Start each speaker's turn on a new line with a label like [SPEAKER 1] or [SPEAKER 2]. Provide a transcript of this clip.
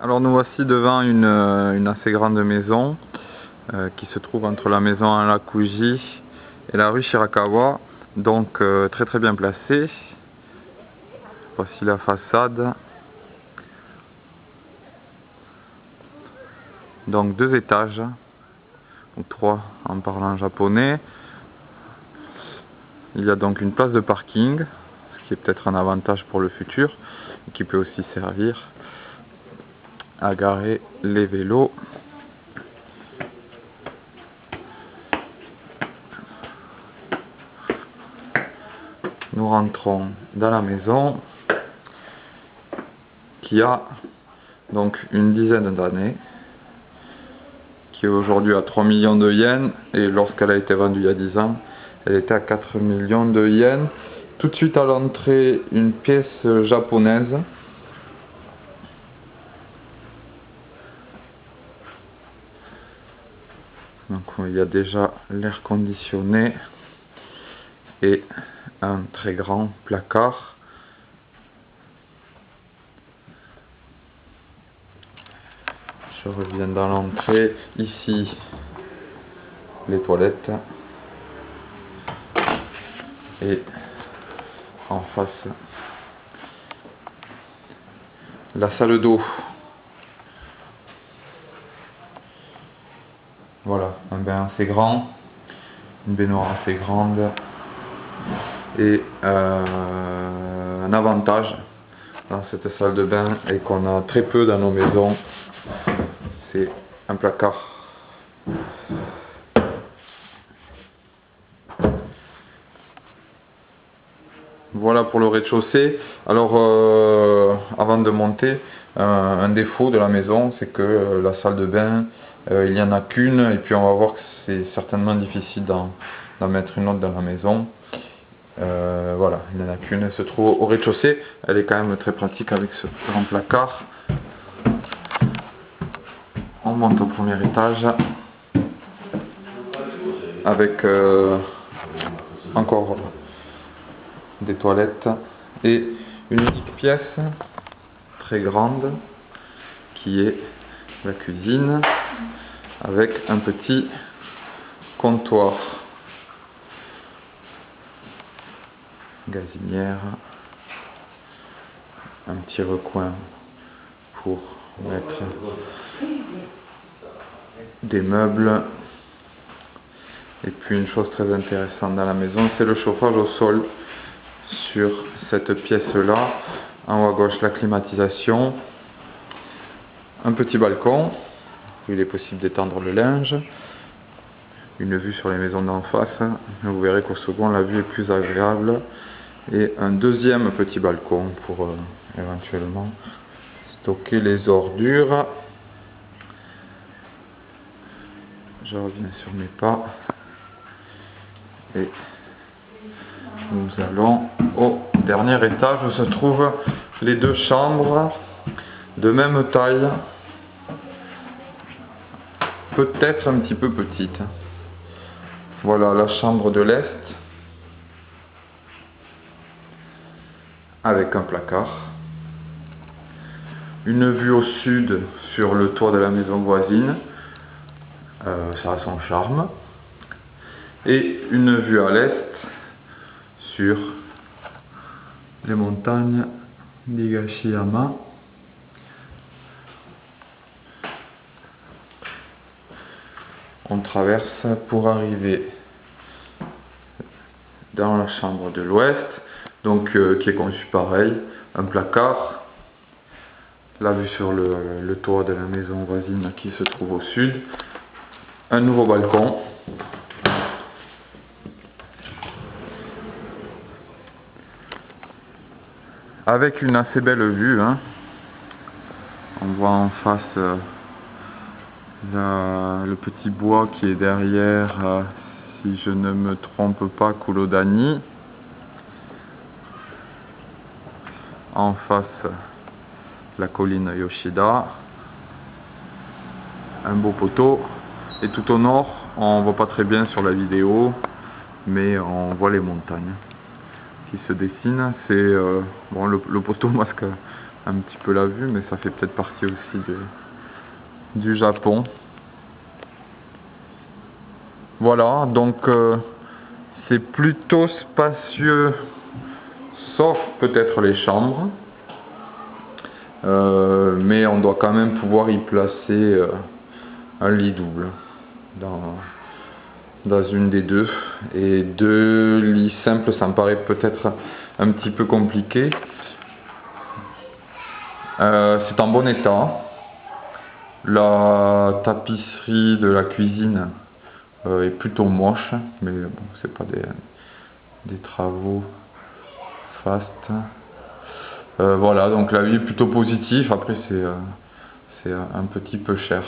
[SPEAKER 1] Alors nous voici devant une assez grande maison qui se trouve entre la maison Anlakuji et la rue Shirakawa, donc très très bien placée. Voici la façade. Donc 2 étages, ou 3 en parlant japonais. Il y a donc une place de parking, ce qui est peut-être un avantage pour le futur, et qui peut aussi servir à garer les vélos. Nous rentrons dans la maison qui a donc une dizaine d'années, qui est aujourd'hui à 3 millions de yens, et lorsqu'elle a été vendue il y a 10 ans, elle était à 4 millions de yens. Tout de suite à l'entrée, une pièce japonaise. Donc il y a déjà l'air conditionné et un très grand placard. Je reviens dans l'entrée. Ici, les toilettes. Et en face, la salle d'eau. Voilà, un bain assez grand, une baignoire assez grande. Et un avantage dans cette salle de bain est qu'on a très peu dans nos maisons, c'est un placard. Voilà pour le rez-de-chaussée. Alors avant de monter, un défaut de la maison, c'est que la salle de bain, il n'y en a qu'une, et puis on va voir que c'est certainement difficile d'en mettre une autre dans la maison. Voilà, il n'y en a qu'une, elle se trouve au rez-de-chaussée. Elle est quand même très pratique avec ce grand placard. On monte au premier étage avec encore des toilettes et une unique pièce très grande qui est la cuisine avec un petit comptoir, gazinière, un petit recoin pour mettre des meubles. Et puis une chose très intéressante dans la maison, c'est le chauffage au sol sur cette pièce là. En haut à gauche, la climatisation, un petit balcon où il est possible d'étendre le linge, une vue sur les maisons d'en face. Vous verrez qu'au second la vue est plus agréable, et un deuxième petit balcon pour éventuellement stocker les ordures. Je reviens sur mes pas et nous allons au dernier étage où se trouvent les 2 chambres de même taille, peut-être un petit peu petite. Voilà la chambre de l'Est avec un placard, une vue au sud sur le toit de la maison voisine, ça a son charme, et une vue à l'est sur les montagnes d'Higashiyama. On traverse pour arriver dans la chambre de l'ouest, donc qui est conçue pareil, un placard, la vue sur le toit de la maison voisine qui se trouve au sud, un nouveau balcon, avec une assez belle vue, hein. On voit en face le petit bois qui est derrière, si je ne me trompe pas, Kurodani. En face, la colline Yoshida, un beau poteau, et tout au nord, on voit pas très bien sur la vidéo, mais on voit les montagnes qui se dessinent. C'est bon, le poteau masque un petit peu la vue, mais ça fait peut-être partie aussi du Japon. Voilà, donc c'est plutôt spacieux, sauf peut-être les chambres. Mais on doit quand même pouvoir y placer un lit double dans une des deux. Et 2 lits simples, ça me paraît peut-être un petit peu compliqué. C'est en bon état. La tapisserie de la cuisine est plutôt moche, mais bon, c'est pas des travaux fastes. Voilà, donc l'avis est plutôt positif. Après, c'est un petit peu cher.